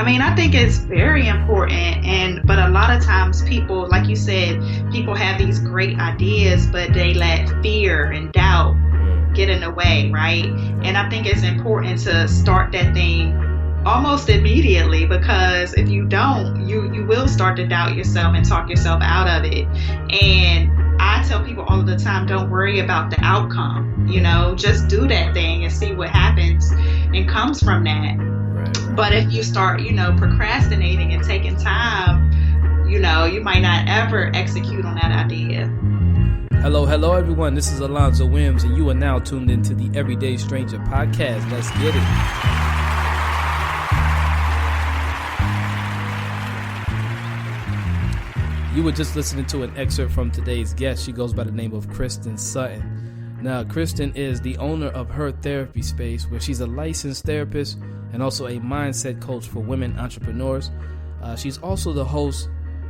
mean, I think it's very important, but a lot of times people, like you said, people have these great ideas, but they let fear and doubt get in the way, right? And I think it's important to start that thing almost immediately, because if you don't, you will start to doubt yourself and talk yourself out of it. And I tell people all of the time, don't worry about the outcome, just do that thing and see what happens and comes from that. Right. But if you start, procrastinating and taking time, you might not ever execute on that idea. Hello, everyone. This is Alonzo Williams, and you are now tuned into the Everyday Stranger podcast. Let's get it. You were just listening to an excerpt from today's guest. She goes by the name of Kristen Sutton. Now, Kristen is the owner of Her Therapy Space, where she's a licensed therapist and also a mindset coach for women entrepreneurs. She's also the host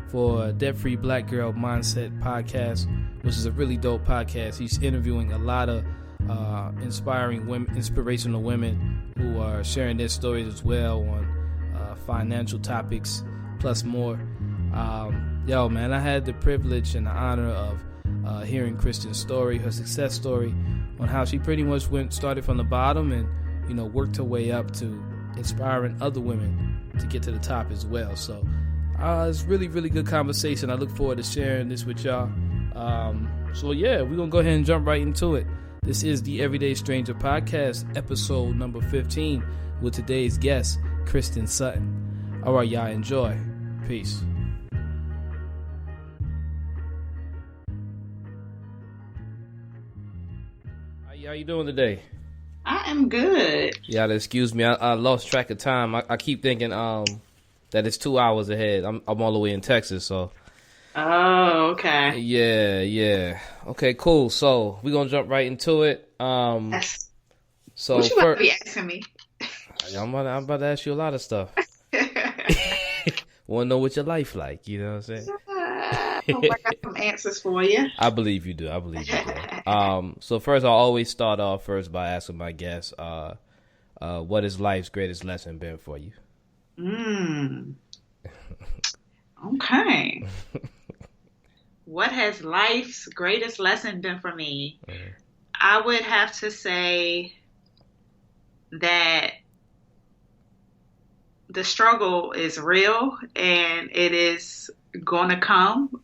for Debt Free Black Girl Mindset podcast, which is a really dope podcast. She's interviewing a lot of inspiring women, inspirational women who are sharing their stories as well on financial topics, plus more. Yo, man, I had the privilege and the honor of hearing Kristen's story, her success story, on how she pretty much started from the bottom and, worked her way up to inspiring other women to get to the top as well. So it's really, really good conversation. I look forward to sharing this with y'all. So yeah, we're going to go ahead and jump right into it. This is the Everyday Stranger podcast, episode number 15, with today's guest, Kristen Sutton. All right, y'all, enjoy. Peace. How you doing today? I am good. Yeah, excuse me. I lost track of time. I keep thinking that it's 2 hours ahead. I'm all the way in Texas, so. Oh, okay. Yeah. Okay, cool. So we're gonna jump right into it. So what you about to be asking me? I'm about to ask you a lot of stuff. Want to know what your life like? You know what I'm saying? I hope I got some answers for you. I believe you do. So first, I'll always start off by asking my guests, what has life's greatest lesson been for you? Okay. What has life's greatest lesson been for me? I would have to say that the struggle is real and it is going to come.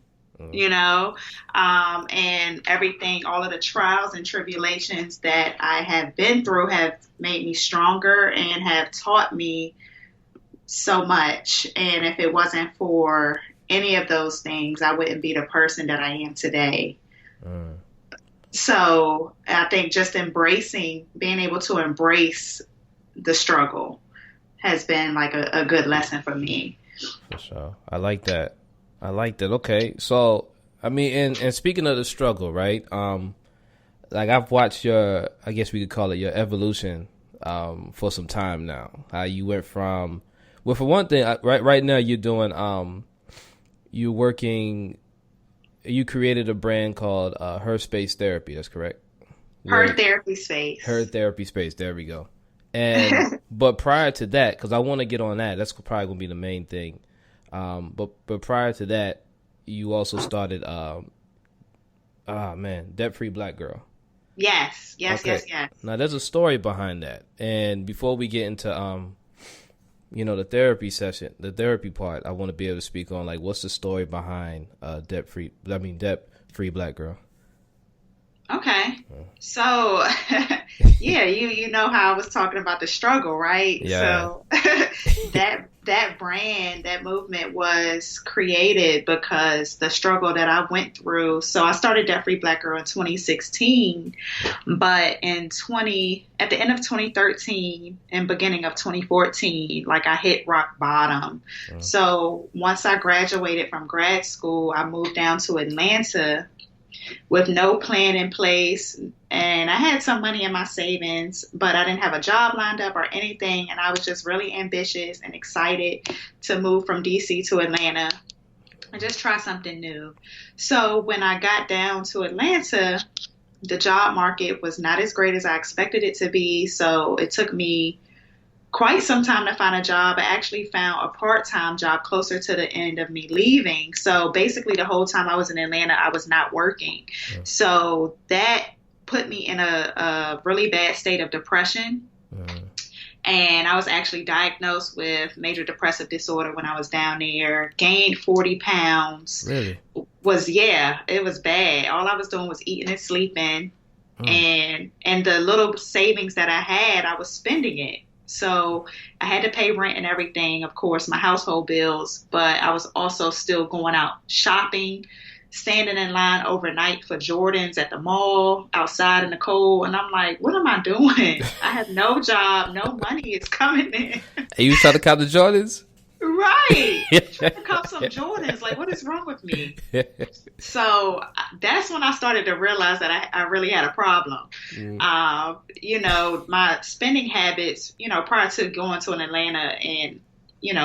And everything, all of the trials and tribulations that I have been through have made me stronger and have taught me so much. And if it wasn't for any of those things, I wouldn't be the person that I am today. So I think just being able to embrace the struggle has been like a good lesson for me. For sure. I like that. Okay. So, I mean, and speaking of the struggle, right? Like I've watched I guess we could call it your evolution, for some time now. How you went from, well, for one thing, right now you're doing, you created a brand called, Her Space Therapy. That's correct? Her Therapy Space. Her Therapy Space. There we go. And, but prior to that, cause I want to get on that. That's probably gonna be the main thing. But prior to that, you also started, Debt Free Black Girl. Yes. Okay. Yes. Now there's a story behind that. And before we get into, the therapy session, the therapy part, I want to be able to speak on like, what's the story behind, Debt Free Black Girl? Okay. So, yeah, you know how I was talking about the struggle, right? Yeah. So that brand, that movement was created because the struggle that I went through. So I started Debt Free Black Girl in 2016, but at the end of 2013 and beginning of 2014, like I hit rock bottom. So once I graduated from grad school, I moved down to Atlanta with no plan in place, and I had some money in my savings, but I didn't have a job lined up or anything, and I was just really ambitious and excited to move from DC to Atlanta and just try something new. So when I got down to Atlanta, the job market was not as great as I expected it to be, so it took me quite some time to find a job. I actually found a part-time job closer to the end of me leaving. So basically the whole time I was in Atlanta, I was not working. Yeah. So that put me in a really bad state of depression. And I was actually diagnosed with major depressive disorder when I was down there, gained 40 pounds. Really? It was bad. All I was doing was eating and sleeping. And the little savings that I had, I was spending it. So I had to pay rent and everything, of course, my household bills, but I was also still going out shopping, standing in line overnight for Jordans at the mall, outside in the cold. And I'm like, what am I doing? I have no job, no money is coming in. And you trying to cop the Jordans? Right. Trying to cop some Jordans. Like, what is wrong with me? So that's when I started to realize that I really had a problem. My spending habits, prior to going to Atlanta and,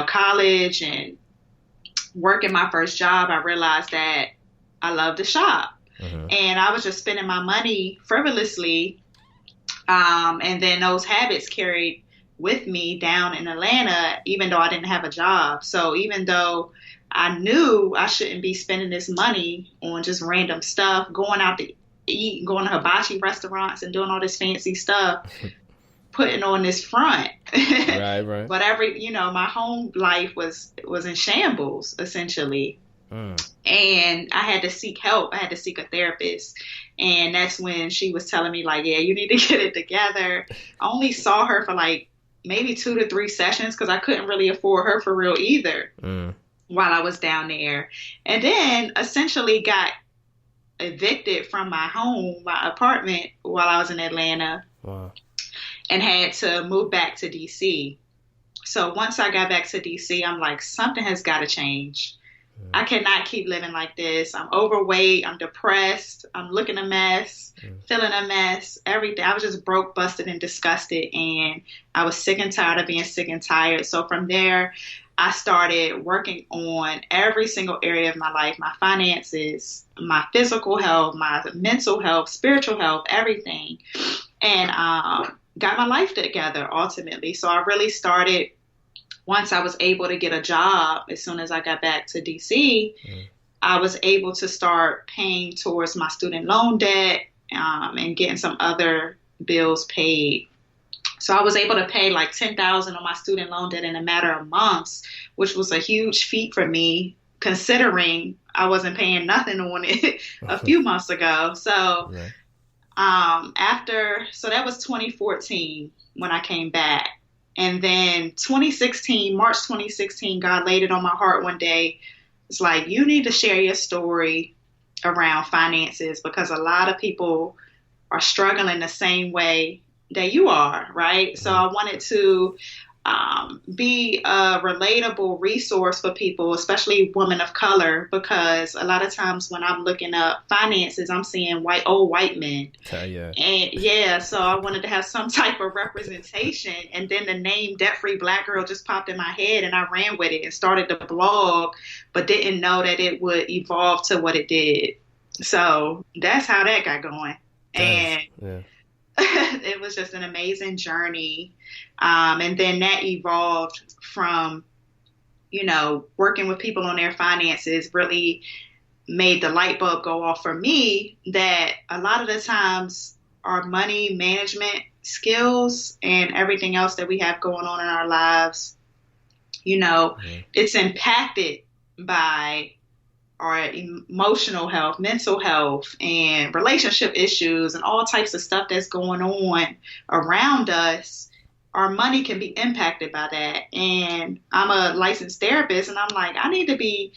college and working my first job, I realized that I love to shop. And I was just spending my money frivolously. And then those habits carried with me down in Atlanta, even though I didn't have a job. So even though I knew I shouldn't be spending this money on just random stuff, going out to eat, going to hibachi restaurants and doing all this fancy stuff, putting on this front. Right. But my home life was in shambles, essentially. And I had to seek help. I had to seek a therapist. And that's when she was telling me, like, yeah, you need to get it together. I only saw her for like maybe 2 to 3 sessions because I couldn't really afford her for real either while I was down there. And then essentially got evicted from my home, my apartment, while I was in Atlanta. Wow. And had to move back to DC. So once I got back to DC, I'm like, something has got to change. I cannot keep living like this. I'm overweight. I'm depressed. I'm looking a mess, feeling a mess, everything. I was just broke, busted, and disgusted. And I was sick and tired of being sick and tired. So from there, I started working on every single area of my life, my finances, my physical health, my mental health, spiritual health, everything. And got my life together ultimately. So I really started. Once I was able to get a job, as soon as I got back to DC, I was able to start paying towards my student loan debt and getting some other bills paid. So I was able to pay like $10,000 on my student loan debt in a matter of months, which was a huge feat for me, considering I wasn't paying nothing on it a few months ago. So so that was 2014 when I came back. And then March 2016, God laid it on my heart one day. It's like, you need to share your story around finances because a lot of people are struggling the same way that you are, right? So I wanted to be a relatable resource for people, especially women of color, because a lot of times when I'm looking up finances, I'm seeing old white men. And so I wanted to have some type of representation. And then the name Debt Free Black Girl just popped in my head and I ran with it and started the blog, but didn't know that it would evolve to what it did. So that's how that got going. It was just an amazing journey. And then that evolved from, working with people on their finances really made the light bulb go off for me that a lot of the times our money management skills and everything else that we have going on in our lives, it's impacted by our emotional health, mental health, and relationship issues and all types of stuff that's going on around us. Our money can be impacted by that. And I'm a licensed therapist, and I'm like, I need to be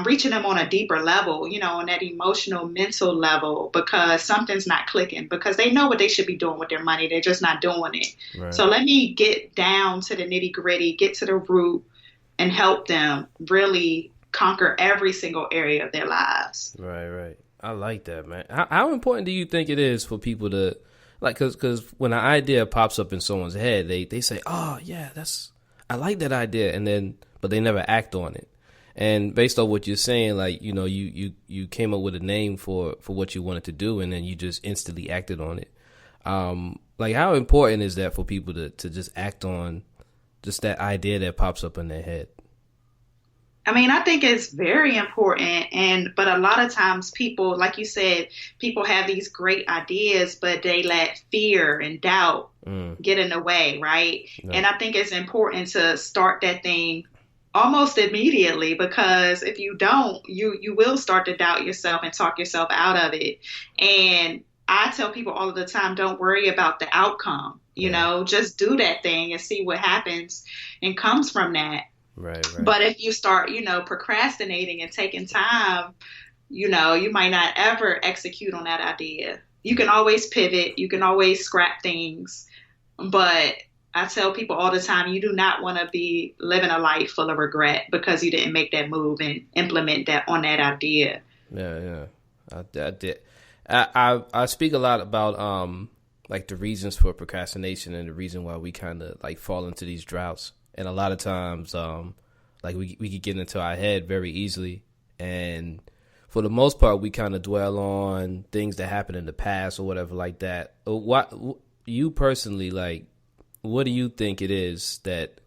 reaching them on a deeper level, on that emotional, mental level, because something's not clicking, because they know what they should be doing with their money. They're just not doing it. Right. So let me get down to the nitty gritty, get to the root, and help them really conquer every single area of their lives. Right. I like that, man. How important do you think it is for people to, like, because when an idea pops up in someone's head, they say, oh, yeah, I like that idea, but they never act on it. And based on what you're saying, like, you came up with a name for what you wanted to do, and then you just instantly acted on it. like how important is that for people to just act on just that idea that pops up in their head? I mean, I think it's very important, but a lot of times people, like you said, people have these great ideas, but they let fear and doubt get in the way, right? Yeah. And I think it's important to start that thing almost immediately, because if you don't, you will start to doubt yourself and talk yourself out of it. And I tell people all of the time, don't worry about the outcome, you know, just do that thing and see what happens and comes from that. Right. But if you start, procrastinating and taking time, you might not ever execute on that idea. You can always pivot. You can always scrap things. But I tell people all the time, you do not want to be living a life full of regret because you didn't make that move and implement that on that idea. Yeah. I did. I speak a lot about like the reasons for procrastination and the reason why we kind of like fall into these droughts. And a lot of times, like we could get into our head very easily. And for the most part, we kind of dwell on things that happened in the past or whatever like that. What you personally, like, what do you think it is that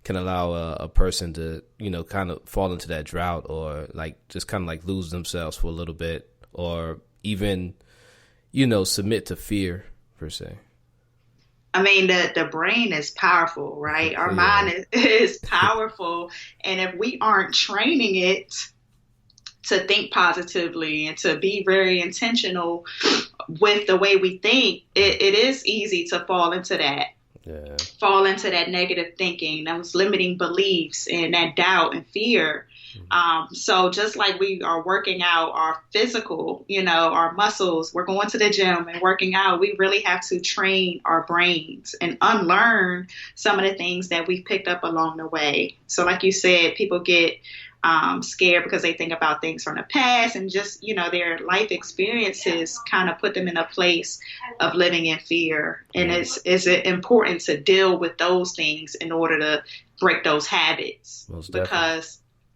can allow a person to, kind of fall into that drought or like just kind of like lose themselves for a little bit or even, submit to fear per se? I mean, the brain is powerful, right? Our mind is powerful. And if we aren't training it to think positively and to be very intentional with the way we think, it is easy to fall into that. Yeah. Fall into that negative thinking, those limiting beliefs and that doubt and fear. So just like we are working out our physical, our muscles, we're going to the gym and working out, we really have to train our brains and unlearn some of the things that we've picked up along the way. So like you said, people get scared because they think about things from the past and just, their life experiences kind of put them in a place of living in fear. And it's important to deal with those things in order to break those habits.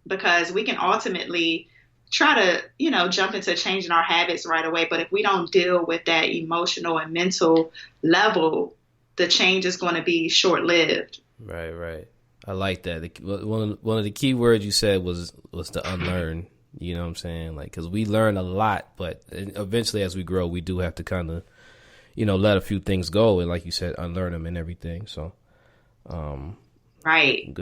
Because we can ultimately try to, jump into changing our habits right away. But if we don't deal with that emotional and mental level, the change is going to be short-lived. Right. I like that. One of the key words you said was to unlearn. You know what I'm saying? Like, because we learn a lot, but eventually as we grow, we do have to kind of, let a few things go. And like you said, unlearn them and everything. So, right.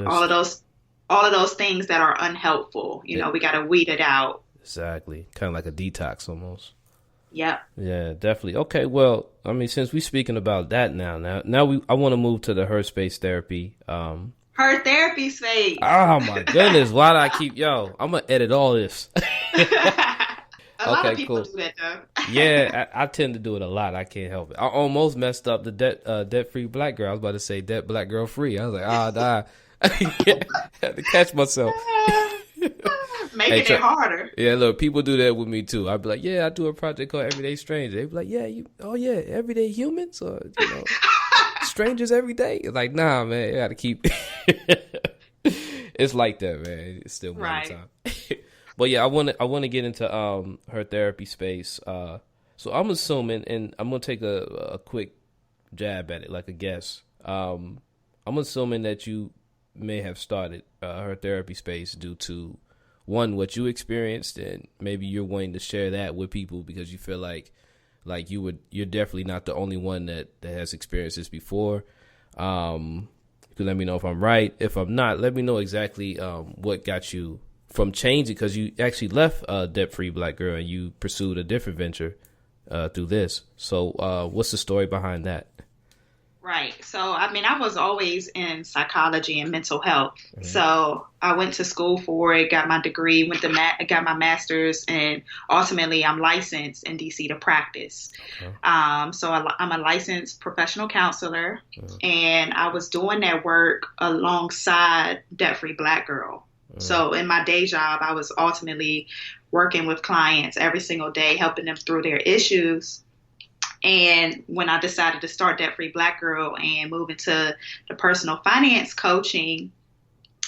All of those things that are unhelpful, we got to weed it out. Exactly. Kind of like a detox almost. Yep. Yeah, definitely. Okay. Well, I mean, since we're speaking about that now I want to move to the Her Space Therapy. Her therapy space. Oh my goodness. Why do I keep, I'm going to edit all this. A lot of people do that though. Yeah, I tend to do it a lot. I can't help it. I almost messed up the debt-free black girl. I was about to say debt black girl free. I was like, nah. I had to catch myself. Making it harder. Yeah, look, people do that with me too. I'd be like, I do a project called Everyday Stranger. They'd be like, everyday humans or strangers every day. Like, nah, man, you gotta keep. It's like that, man. It's still more time. But yeah, I want to get into her therapy space. So I'm assuming, and I'm gonna take a quick jab at it, like a guess. I'm assuming that you may have started her therapy space due to one, what you experienced, and maybe you're wanting to share that with people because you feel like you're definitely not the only one that has experienced this before. You can let me know if I'm right. If I'm not, let me know exactly what got you from changing, because you actually left Debt-Free Black Girl and you pursued a different venture through this. So what's the story behind that? Right. So, I mean, I was always in psychology and mental health. Mm-hmm. So I went to school for it, got my degree, got my master's, and ultimately I'm licensed in DC to practice. Okay. So I'm a licensed professional counselor, and I was doing that work alongside Debt-Free Black Girl. So in my day job, I was ultimately working with clients every single day, helping them through their issues. And when I decided to start Debt-Free Black Girl and move into the personal finance coaching,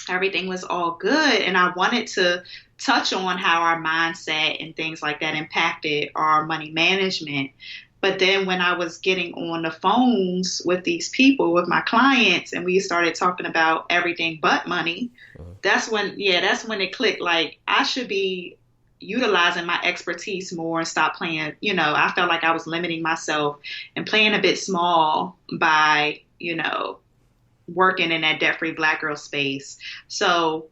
everything was all good. And I wanted to touch on how our mindset and things like that impacted our money management. But then when I was getting on the phones with these people, with my clients, and we started talking about everything but money, that's when it clicked. Like, I should be utilizing my expertise more and stop playing. I felt like I was limiting myself and playing a bit small by, working in that debt-free Black girl space. So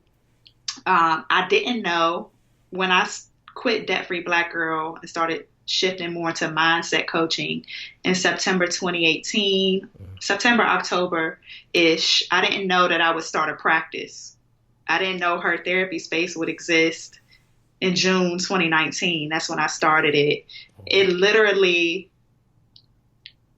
I didn't know when I quit Debt-Free Black Girl and started shifting more into mindset coaching in September 2018, September, October-ish. I didn't know that I would start a practice. I didn't know Her Therapy Space would exist in June 2019. That's when I started it. It literally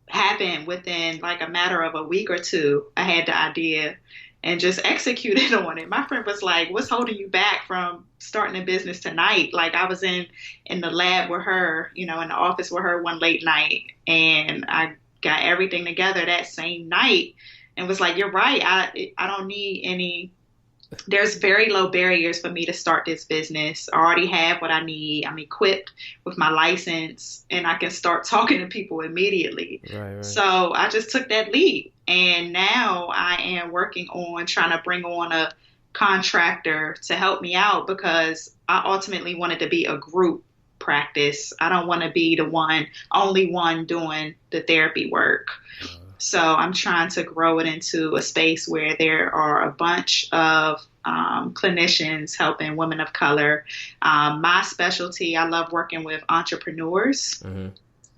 happened within like a matter of a week or two. I had the idea and just executed on it. My friend was like, "What's holding you back from starting a business tonight?" Like, I was in the lab with her, in the office with her one late night, and I got everything together that same night and was like, "You're right. I don't need any." There's very low barriers for me to start this business. I already have what I need. I'm equipped with my license, and I can start talking to people immediately. Right. So I just took that leap. And now I am working on trying to bring on a contractor to help me out, because I ultimately wanted to be a group practice. I don't want to be the only one doing the therapy work. So I'm trying to grow it into a space where there are a bunch of clinicians helping women of color. My specialty, I love working with entrepreneurs.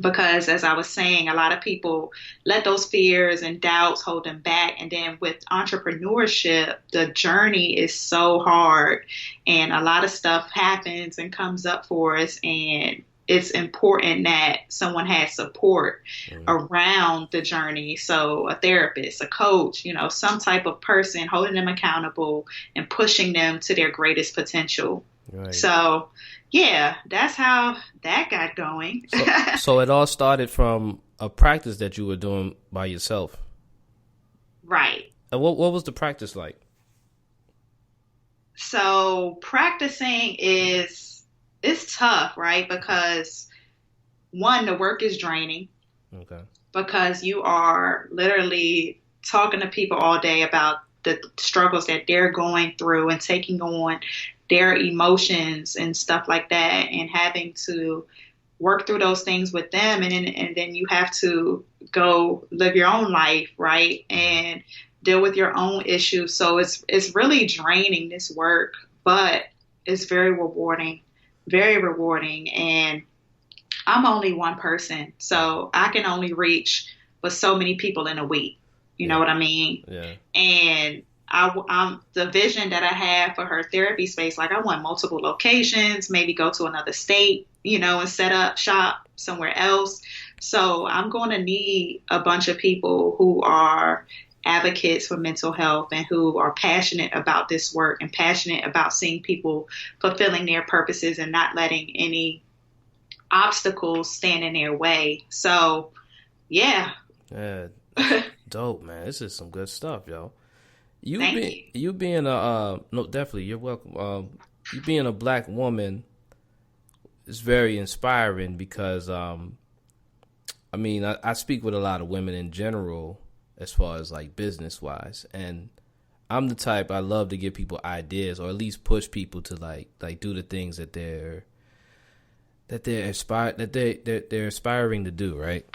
Because, as I was saying, a lot of people let those fears and doubts hold them back. And then with entrepreneurship, the journey is so hard, and a lot of stuff happens and comes up for us. And it's important that someone has support around the journey. So a therapist, a coach, some type of person holding them accountable and pushing them to their greatest potential. Right. So, yeah, that's how that got going. So it all started from a practice that you were doing by yourself. Right. And what was the practice like? So practicing it's tough, right? Because one, the work is draining. Okay. Because you are literally talking to people all day about the struggles that they're going through and taking on their emotions and stuff like that, and having to work through those things with them. And then you have to go live your own life, right? And deal with your own issues. So it's really draining, this work, but it's very rewarding. And I'm only one person, so I can only reach but so many people in a week. You know what I mean? Yeah. And I'm the vision that I have for Her Therapy Space. Like, I want multiple locations, maybe go to another state, and set up shop somewhere else. So I'm going to need a bunch of people who are advocates for mental health and who are passionate about this work and passionate about seeing people fulfilling their purposes and not letting any obstacles stand in their way. So, yeah. Yeah. Dope, man. This is some good stuff, yo. You being a no, definitely, you're welcome. You being a Black woman is very inspiring, because I speak with a lot of women in general as far as like business wise, and I'm the type, I love to give people ideas, or at least push people to like do the things that they're aspiring to do, right?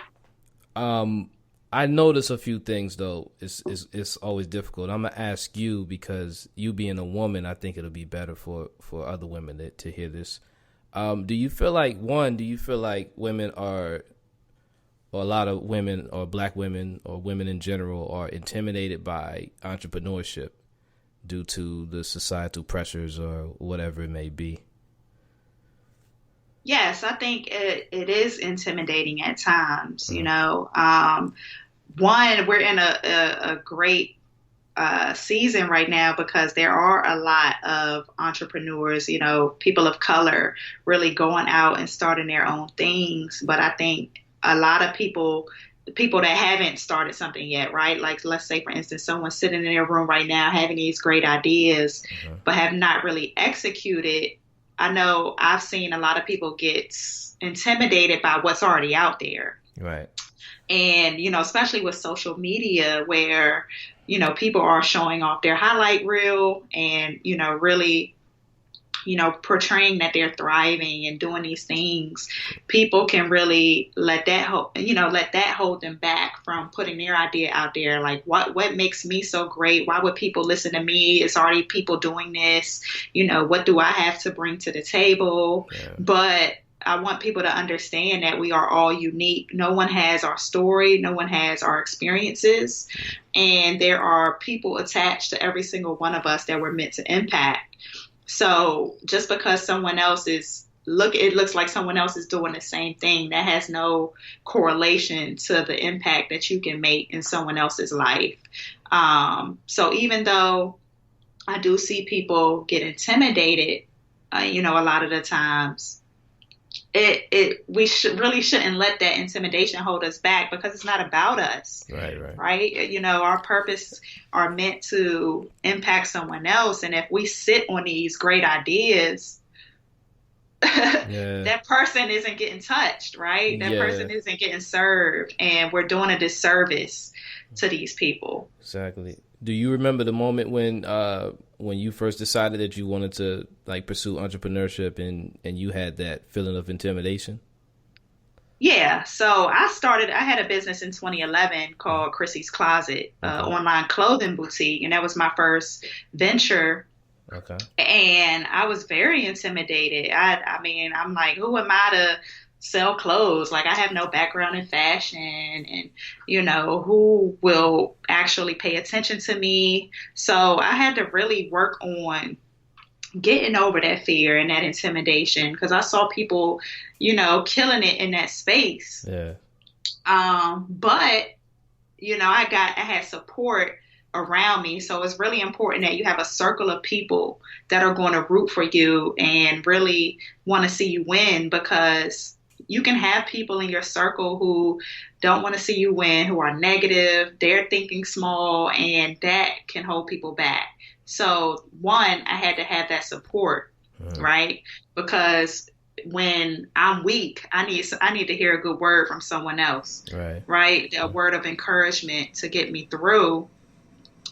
I notice a few things though. It's always difficult. I'm gonna ask you, because you being a woman, I think it'll be better for other women to hear this. Do you feel like women are, or a lot of women, or Black women, or women in general, are intimidated by entrepreneurship due to the societal pressures or whatever it may be? Yes, I think it is intimidating at times. One, we're in a great season right now, because there are a lot of entrepreneurs, people of color really going out and starting their own things. But I think a lot of people that haven't started something yet, right? Like, let's say, for instance, someone sitting in their room right now having these great ideas, but have not really executed. I know I've seen a lot of people get intimidated by what's already out there. Right. And, especially with social media where, people are showing off their highlight reel and, really, portraying that they're thriving and doing these things, people can really let that hold them back from putting their idea out there. Like, what makes me so great? Why would people listen to me? It's already people doing this. What do I have to bring to the table? Yeah. But I want people to understand that we are all unique. No one has our story. No one has our experiences. And there are people attached to every single one of us that we're meant to impact. So just because it looks like someone else is doing the same thing, that has no correlation to the impact that you can make in someone else's life. So even though I do see people get intimidated, a lot of the times, we shouldn't let that intimidation hold us back, because it's not about us. Right. Our purpose are meant to impact someone else. And if we sit on these great ideas, that person isn't getting touched, right? That person isn't getting served, and we're doing a disservice to these people. Exactly. Do you remember the moment when you first decided that you wanted to pursue entrepreneurship and you had that feeling of intimidation? Yeah. So I had a business in 2011 called Chrissy's Closet, online clothing boutique. And that was my first venture. Okay. And I was very intimidated. I mean, I'm like, who am I to sell clothes? Like, I have no background in fashion, and who will actually pay attention to me? So I had to really work on getting over that fear and that intimidation, because I saw people, killing it in that space. Yeah. But I had support around me. So it's really important that you have a circle of people that are going to root for you and really want to see you win, because you can have people in your circle who don't want to see you win, who are negative, they're thinking small, and that can hold people back. So one, I had to have that support, right? Because when I'm weak, I need to hear a good word from someone else, right? A word of encouragement to get me through.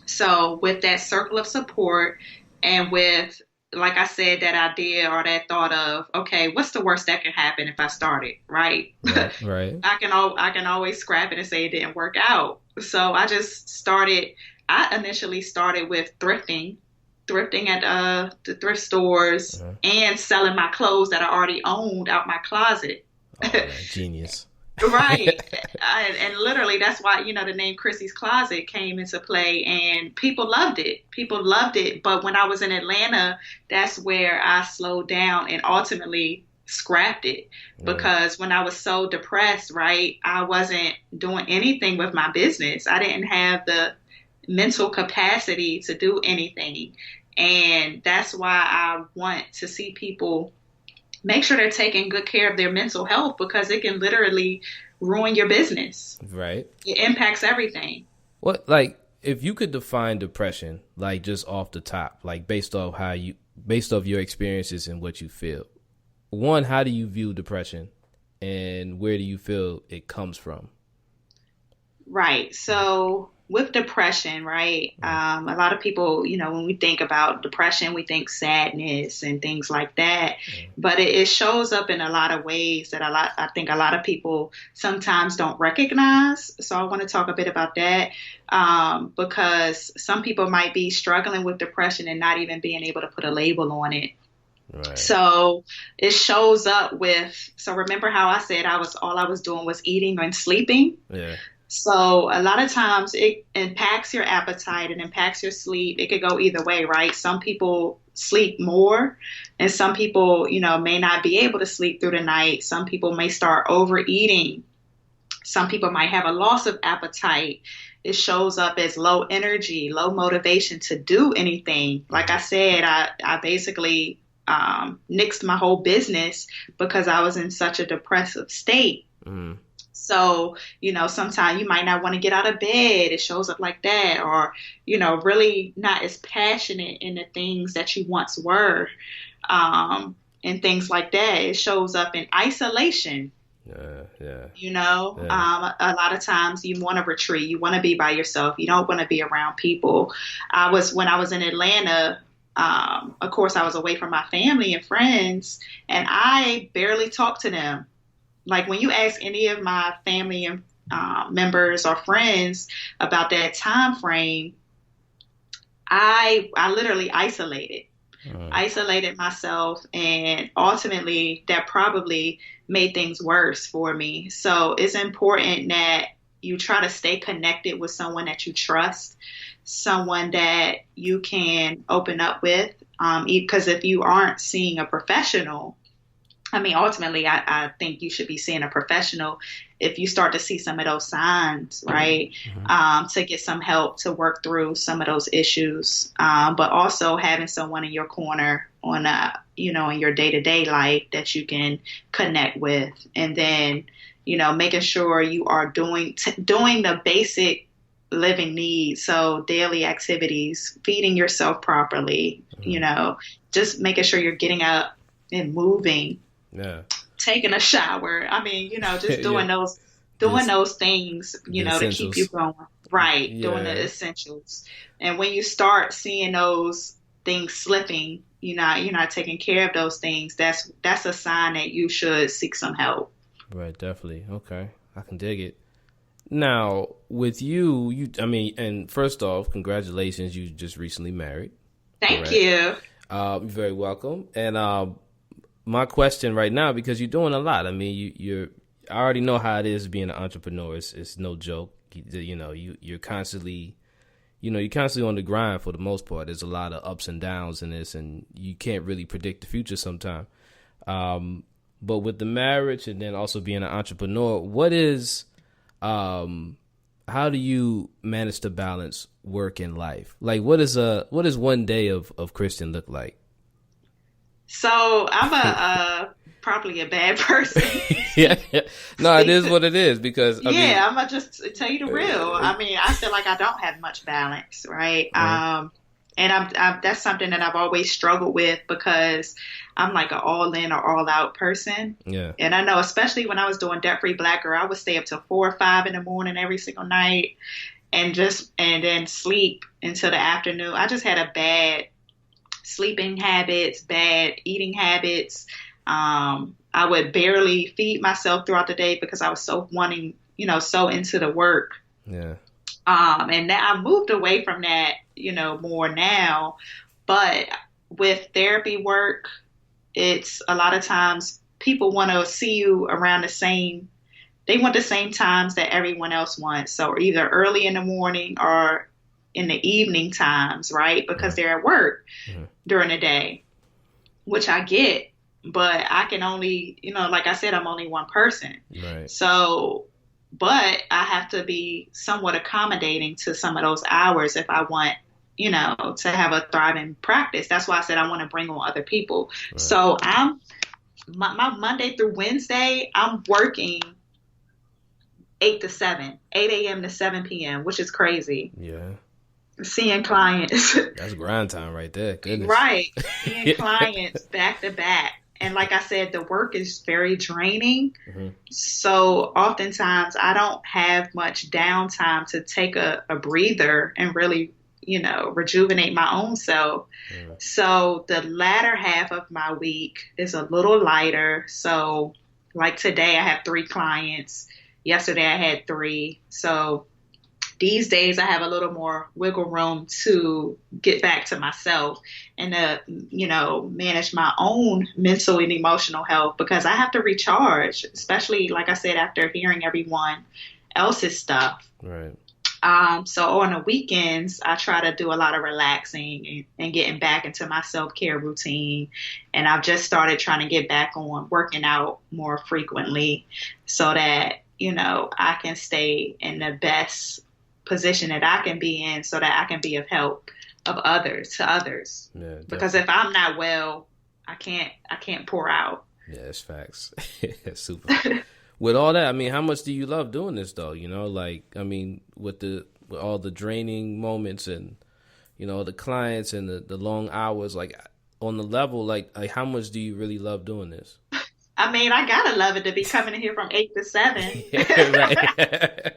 So with that circle of support, and with, like I said, that idea or that thought of, okay, what's the worst that can happen if I start it, right? Right. I can always scrap it and say it didn't work out. So I initially started with thrifting at the thrift stores, and selling my clothes that I already owned out my closet. Oh, man, genius. Right. And literally, that's why, the name Chrissy's Closet came into play, and people loved it. But when I was in Atlanta, that's where I slowed down and ultimately scrapped it, because when I was so depressed, right, I wasn't doing anything with my business. I didn't have the mental capacity to do anything. And that's why I want to see people make sure they're taking good care of their mental health, because it can literally ruin your business. Right. It impacts everything. What, if you could define depression, just off the top, based off your experiences and what you feel. One, how do you view depression, and where do you feel it comes from? Right. So with depression, right, a lot of people, when we think about depression, we think sadness and things like that. But it shows up in a lot of ways that I think a lot of people sometimes don't recognize. So I want to talk a bit about that, because some people might be struggling with depression and not even being able to put a label on it. Right. So it shows up so remember how I said all I was doing was eating and sleeping? Yeah. So a lot of times it impacts your appetite and impacts your sleep. It could go either way, right? Some people sleep more, and some people, may not be able to sleep through the night. Some people may start overeating. Some people might have a loss of appetite. It shows up as low energy, low motivation to do anything. Like I said, I basically nixed my whole business because I was in such a depressive state. Mm. So, sometimes you might not want to get out of bed. It shows up like that, or, really not as passionate in the things that you once were, and things like that. It shows up in isolation. Yeah. A lot of times you want to retreat. You want to be by yourself. You don't want to be around people. When I was in Atlanta, of course, I was away from my family and friends, and I barely talked to them. Like when you ask any of my family and members or friends about that time frame, I literally isolated myself, and ultimately that probably made things worse for me. So it's important that you try to stay connected with someone that you trust, someone that you can open up with. Because if you aren't seeing a professional, I mean, ultimately, I think you should be seeing a professional if you start to see some of those signs, right? To get some help to work through some of those issues. But also having someone in your corner on in your day-to-day life that you can connect with. And then, making sure you are doing the basic living needs. So daily activities, feeding yourself properly, just making sure you're getting up and moving. Yeah. Taking a shower. I mean, just doing those things, to keep you going. Right. Yeah. Doing the essentials. And when you start seeing those things slipping, you're not taking care of those things, that's a sign that you should seek some help. Right, definitely. Okay. I can dig it. Now, with you, and first off, congratulations, you just recently married. Thank you. You're very welcome. And my question right now, because you're doing a lot. I mean, I already know how it is being an entrepreneur. It's no joke. You're constantly, you're constantly on the grind for the most part. There's a lot of ups and downs in this, and you can't really predict the future sometimes. But with the marriage and then also being an entrepreneur, how do you manage to balance work and life? Like, what does one day of Kristen look like? So I'm probably a bad person. Yeah. No, it is what it is because I'm gonna just tell you the real. I mean, I feel like I don't have much balance, right? And that's something that I've always struggled with because I'm like an all in or all out person. Yeah. And I know, especially when I was doing Debt Free Black Girl, I would stay up till 4 or 5 in the morning every single night, and then sleep until the afternoon. I just had a bad sleeping habits, bad eating habits. I would barely feed myself throughout the day because I was so so into the work. Yeah. And now I moved away from that, more now. But with therapy work, it's a lot of times people want to see you around they want the same times that everyone else wants. So either early in the morning or in the evening times, right? Because they're at work during the day, which I get, but I can only, like I said, I'm only one person. Right. So, but I have to be somewhat accommodating to some of those hours if I want, to have a thriving practice. That's why I said I want to bring on other people. Right. So my Monday through Wednesday, I'm working 8 a.m. to 7 p.m., which is crazy. Yeah. Seeing clients. That's grind time right there. Goodness. Right. Seeing clients back to back. And like I said, the work is very draining. Mm-hmm. So oftentimes I don't have much downtime to take a breather and really, rejuvenate my own self. Yeah. So the latter half of my week is a little lighter. So like today I have 3 clients. Yesterday I had 3. So these days I have a little more wiggle room to get back to myself and to, manage my own mental and emotional health because I have to recharge, especially, like I said, after hearing everyone else's stuff. Right. So on the weekends, I try to do a lot of relaxing and getting back into my self-care routine. And I've just started trying to get back on working out more frequently so that, I can stay in the best position that I can be in so that I can be of help to others. Yeah, because if I'm not well, I can't pour out. Yeah, it's facts. That's super. With all that, I mean, how much do you love doing this though? With all the draining moments and, the clients and the long hours, like on the level, like how much do you really love doing this? I mean, I gotta love it to be coming in here from 8 to 7. Right.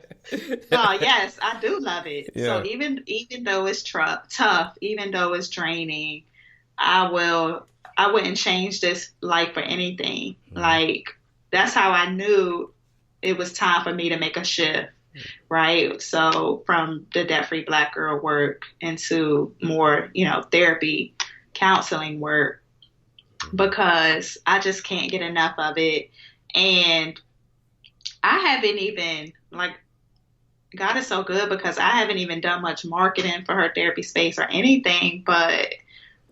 So yes, I do love it. Yeah. So even though it's tough, even though it's draining, I wouldn't change this life for anything. Like that's how I knew it was time for me to make a shift, right? So from the debt-free Black girl work into more, therapy, counseling work, because I just can't get enough of it. And I haven't even, like, God is so good because I haven't even done much marketing for her therapy space or anything, but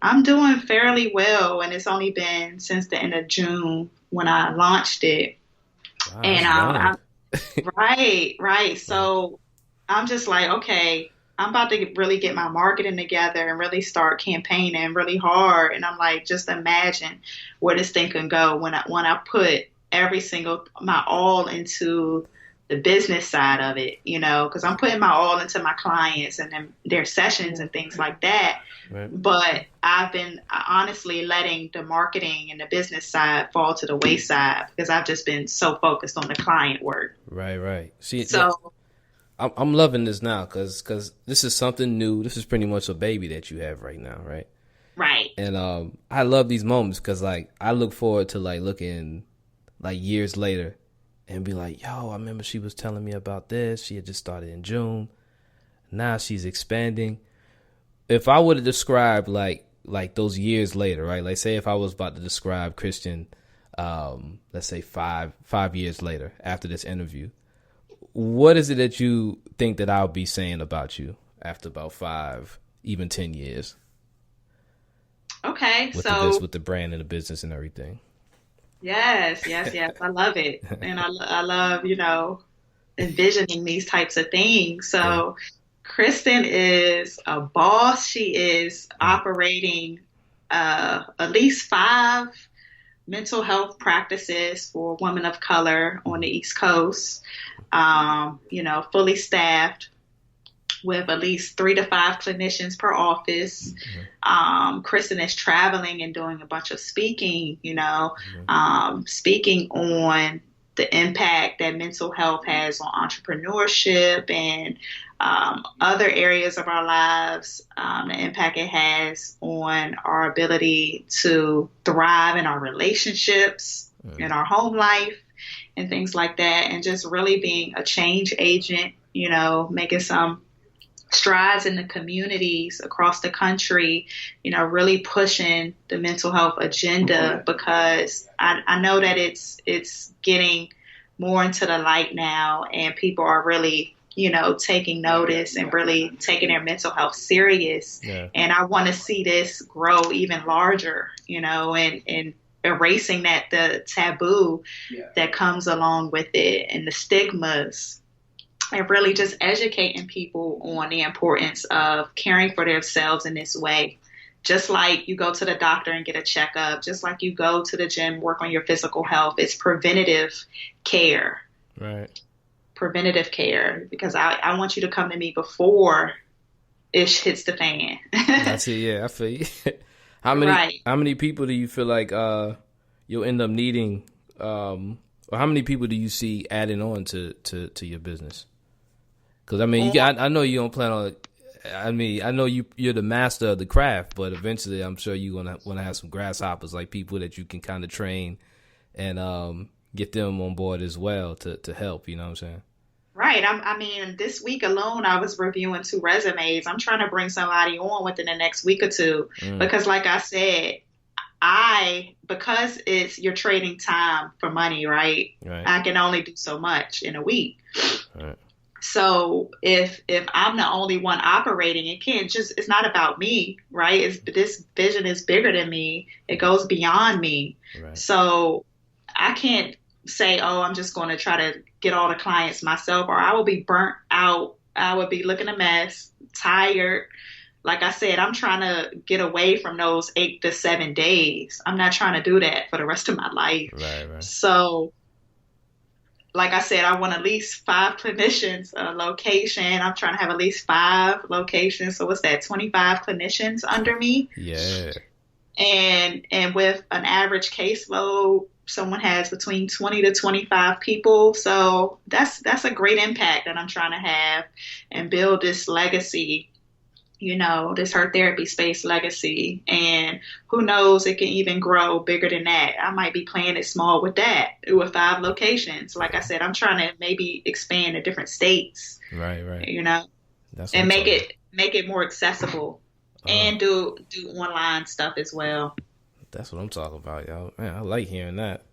I'm doing fairly well. And it's only been since the end of June when I launched it. Wow, And right. So I'm just like, okay, I'm about to really get my marketing together and really start campaigning really hard. And I'm like, just imagine where this thing can go when I put my all into the business side of it, because I'm putting my all into my clients and then their sessions and things like that. Right. But I've been honestly letting the marketing and the business side fall to the wayside because I've just been so focused on the client work. Right. See, so I'm loving this now because this is something new. This is pretty much a baby that you have right now, right? Right. And I love these moments because like I look forward to like looking like years later and be like, yo, I remember she was telling me about this. She had just started in June. Now she's expanding. If I were to describe like those years later, right? Like say if I was about to describe Christian, let's say five years later after this interview, what is it that you think that I'll be saying about you after about 5, even 10 years? Okay, with the brand and the business and everything. Yes. I love it. And I love, envisioning these types of things. So Kristen is a boss. She is operating at least 5 mental health practices for women of color on the East Coast, fully staffed with at least 3 to 5 clinicians per office. Kristen is traveling and doing a bunch of speaking, speaking on the impact that mental health has on entrepreneurship and other areas of our lives, the impact it has on our ability to thrive in our relationships, in our home life, and things like that. And just really being a change agent, making some strides in the communities across the country, really pushing the mental health agenda because I know that it's getting more into the light now and people are really, taking notice and really taking their mental health serious. Yeah. And I want to see this grow even larger, and erasing the taboo that comes along with it and the stigmas. And really just educating people on the importance of caring for themselves in this way. Just like you go to the doctor and get a checkup, just like you go to the gym, work on your physical health, it's preventative care. Right. Preventative care, because I want you to come to me before it hits the fan. That's it, yeah, I feel you. How many people do you feel like you'll end up needing, or how many people do you see adding on to your business? Because, I mean, I know you don't plan on, I know you're the master of the craft, but eventually I'm sure you're going to want to have some grasshoppers, like people that you can kind of train and get them on board as well to help, you know what I'm saying? Right. This week alone, I was reviewing 2 resumes. I'm trying to bring somebody on within the next week or 2 because, like I said, because you're trading time for money, right? I can only do so much in a week. Right. So if I'm the only one operating, it's not about me, right? This vision is bigger than me. It goes beyond me. Right. So I can't say, I'm just going to try to get all the clients myself, or I will be burnt out. I would be looking a mess, tired. Like I said, I'm trying to get away from those 8 to 7 days. I'm not trying to do that for the rest of my life. Right. So, like I said, I want at least 5 clinicians a location. I'm trying to have at least 5 locations. So what's that? 25 clinicians under me. Yeah. And with an average caseload someone has between 20 to 25 people. So that's a great impact that I'm trying to have and build this legacy, this Her Therapy Space legacy. And who knows, it can even grow bigger than that. I might be playing it small with that, with 5 locations. Like I said, I'm trying to maybe expand to different states. Right. That's and make it more accessible and do online stuff as well. That's what I'm talking about, y'all. Man, I like hearing that.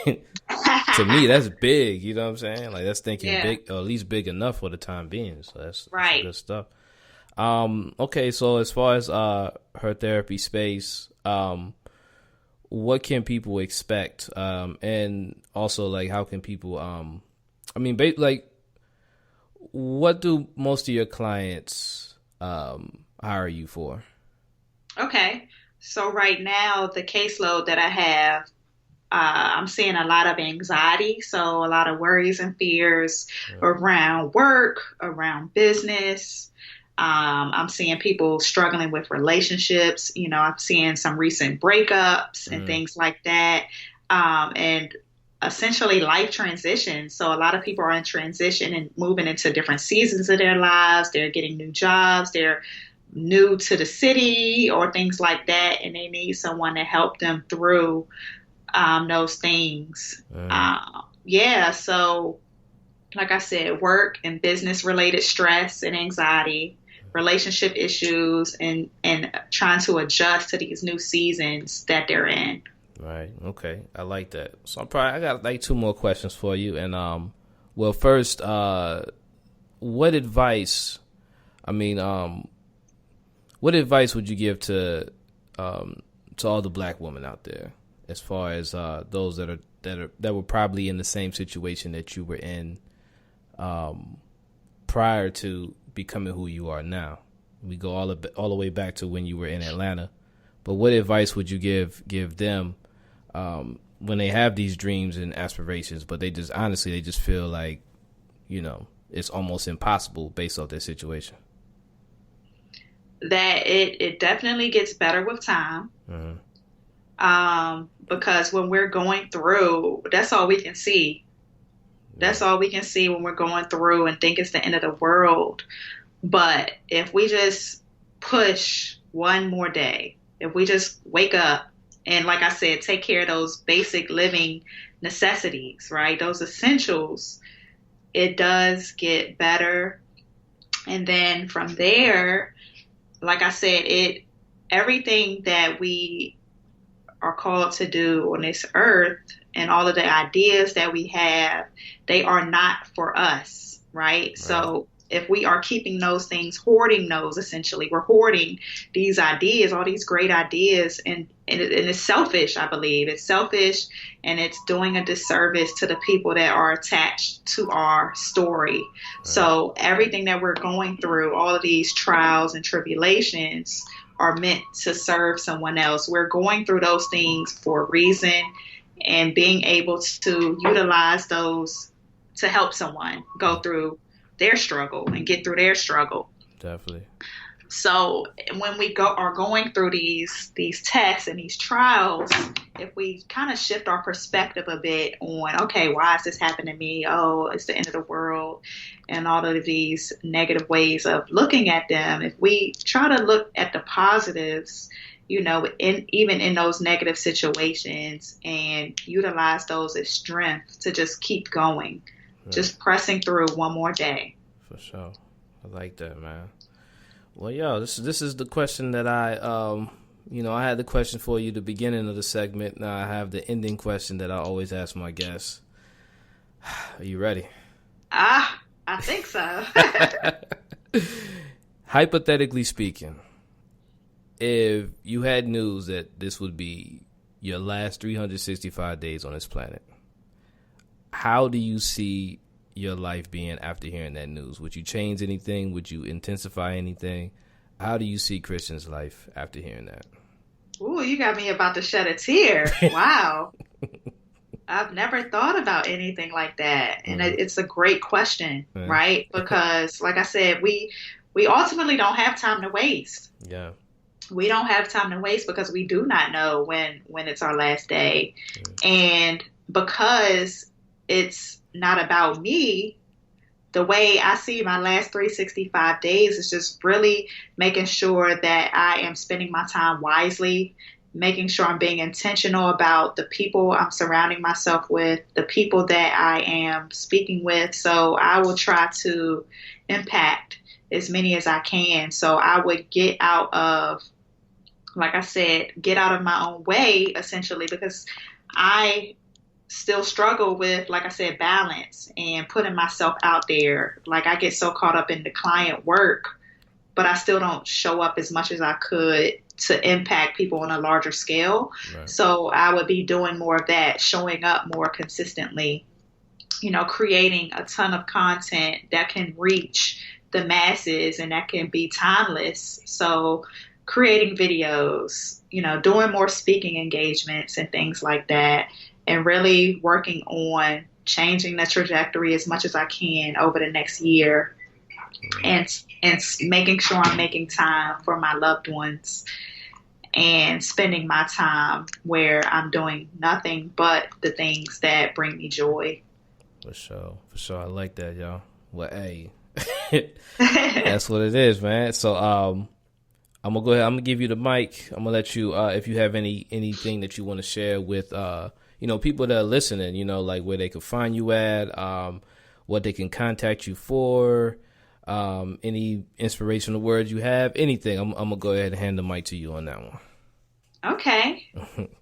To me, that's big. You know what I'm saying? Like, that's thinking big, or at least big enough for the time being. So that's good stuff. Okay, so as far as Her Therapy Space, what can people expect? And also, like, how can people? What do most of your clients hire you for? Okay. So right now, the caseload that I have, I'm seeing a lot of anxiety. So a lot of worries and fears around work, around business. I'm seeing people struggling with relationships. I'm seeing some recent breakups and things like that. And essentially life transitions. So a lot of people are in transition and moving into different seasons of their lives. They're getting new jobs. They're new to the city or things like that, and they need someone to help them through those things. So like I said, work and business related stress and anxiety, relationship issues, and trying to adjust to these new seasons that they're in. Right. Okay. I like that. So I got like 2 more questions for you. And first, what advice would you give to all the Black women out there, as far as those that were probably in the same situation that you were in prior to becoming who you are now? We go all the way back to when you were in Atlanta, but what advice would you give them when they have these dreams and aspirations, but they just feel like it's almost impossible based off their situation? That it definitely gets better with time. Because when we're going through, that's all we can see. That's all we can see when we're going through and think it's the end of the world. But if we just push one more day, if we just wake up and, like I said, take care of those basic living necessities, right? Those essentials, it does get better. And then from there, like I said, everything that we are called to do on this earth and all of the ideas that we have, they are not for us, right? So if we are keeping those things, hoarding those, essentially, we're hoarding these ideas, all these great ideas, and it's selfish, I believe. It's selfish, and it's doing a disservice to the people that are attached to our story. So everything that we're going through, all of these trials and tribulations, are meant to serve someone else. We're going through those things for a reason, and being able to utilize those to help someone go through their struggle and get through their struggle. Definitely. So when we are going through these tests and these trials, if we kind of shift our perspective a bit on, okay, why is this happening to me? Oh, it's the end of the world, and all of these negative ways of looking at them. If we try to look at the positives, even in those negative situations, and utilize those as strength to just keep going, just pressing through one more day. For sure. I like that, man. Well, this is the question that I had the question for you the beginning of the segment. Now I have the ending question that I always ask my guests. Are you ready? I think so. Hypothetically speaking, if you had news that this would be your last 365 days on this planet, how do you see your life being after hearing that news? Would you change anything? Would you intensify anything? How do you see Christian's life after hearing that? Ooh, you got me about to shed a tear. Wow. I've never thought about anything like that. And it's a great question, right? Because like I said, we ultimately don't have time to waste. Yeah. we don't have time to waste because we do not know when it's our last day. And because it's not about me, the way I see my last 365 days is just really making sure that I am spending my time wisely, making sure I'm being intentional about the people I'm surrounding myself with, the people that I am speaking with. So I will try to impact as many as I can. So I would get out of, like I said, get out of my own way, essentially, because I still struggle with, like I said, balance and putting myself out there. Like, I get so caught up in the client work, but I still don't show up as much as I could to impact people on a larger scale. Right. So I would be doing more of that, showing up more consistently, creating a ton of content that can reach the masses and that can be timeless. So creating videos, doing more speaking engagements and things like that, and really working on changing the trajectory as much as I can over the next year, and making sure I'm making time for my loved ones and spending my time where I'm doing nothing but the things that bring me joy. For sure. I like that, y'all. Well, hey, that's what it is, man. So, I'm gonna go ahead. I'm gonna give you the mic. I'm gonna let you, if you have anything that you want to share with, people that are listening, like where they can find you at, what they can contact you for, any inspirational words you have, anything. I'm gonna go ahead and hand the mic to you on that one. Okay.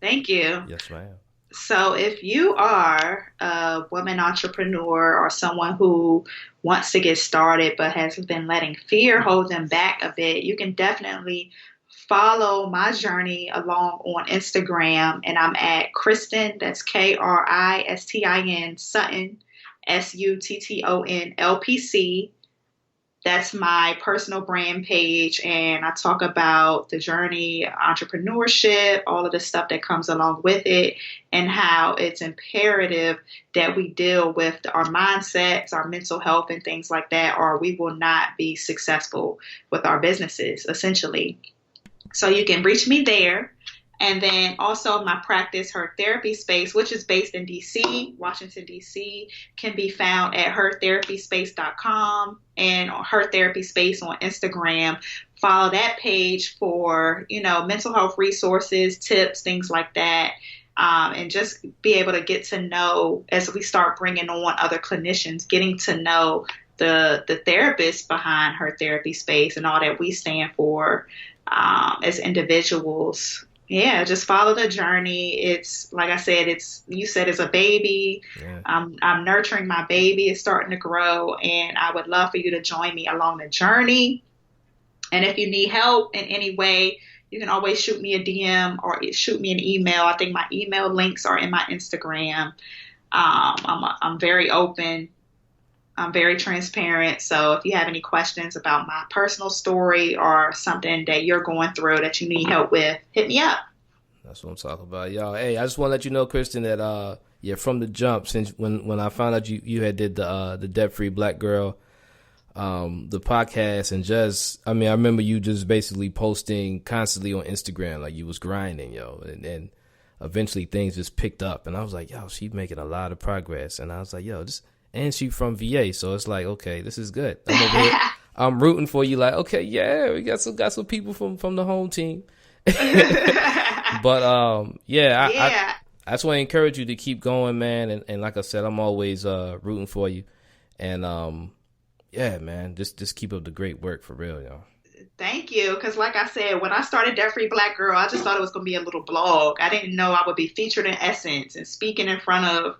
Thank you. Yes, ma'am. So if you are a woman entrepreneur or someone who wants to get started but has been letting fear hold them back a bit, you can definitely follow my journey along on Instagram. And I'm at Kristin, that's Kristin Sutton, SUTTON LPC. That's my personal brand page, and I talk about the journey, entrepreneurship, all of the stuff that comes along with it, and how it's imperative that we deal with our mindsets, our mental health, and things like that, or we will not be successful with our businesses, essentially. So you can reach me there. And then also my practice, Her Therapy Space, which is based in DC, Washington, DC, can be found at hertherapyspace.com and Her Therapy Space on Instagram. Follow that page for, mental health resources, tips, things like that. And just be able to get to know, as we start bringing on other clinicians, getting to know the therapists behind Her Therapy Space and all that we stand for as individuals. Yeah, just follow the journey. It's like I said, you said it's a baby. Yeah. I'm nurturing my baby. It's starting to grow, and I would love for you to join me along the journey. And if you need help in any way, you can always shoot me a DM or shoot me an email. I think my email links are in my Instagram. I'm very open. I'm very transparent. So if you have any questions about my personal story or something that you're going through that you need help with, hit me up. That's what I'm talking about, y'all. Hey, I just want to let you know, Kristin, that from the jump, since when I found out you had did the Debt Free Black Girl, the podcast, and I remember you just basically posting constantly on Instagram, like you was grinding, and eventually things just picked up, and I was like, yo, she's making a lot of progress, and I was like, yo, and she from VA, so it's like, okay, this is good. I'm over here, I'm rooting for you, like, okay, yeah, we got some people from the home team. But I just want to encourage you to keep going, man. And like I said, I'm always rooting for you. And man, just keep up the great work for real, y'all. Thank you. Because like I said, when I started Debt Free Black Girl, I just thought it was going to be a little blog. I didn't know I would be featured in Essence and speaking in front of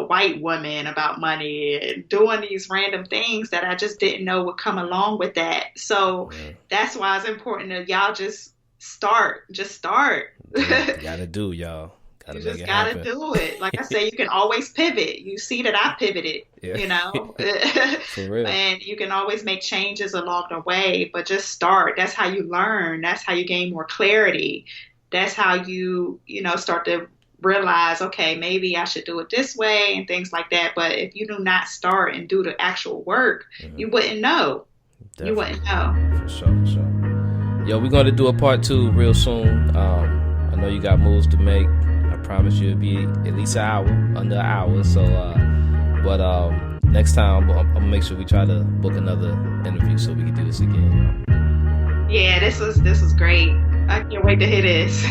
white women about money and doing these random things that I just didn't know would come along with that. So that's why it's important that y'all just start. Just start. You gotta do, y'all. You just gotta do it. Like I say, you can always pivot. You see that I pivoted, For real. And you can always make changes along the way, but just start. That's how you learn. That's how you gain more clarity. That's how you start to realize, okay, maybe I should do it this way and things like that. But if you do not start and do the actual work, you wouldn't know. Definitely. You wouldn't know. For sure. Yo, we're going to do a part 2 real soon. I know you got moves to make. I promise you it'll be at least an hour, under an hour. So, next time I'm gonna make sure we try to book another interview so we can do this again. Yeah, this was great. I can't wait to hear this.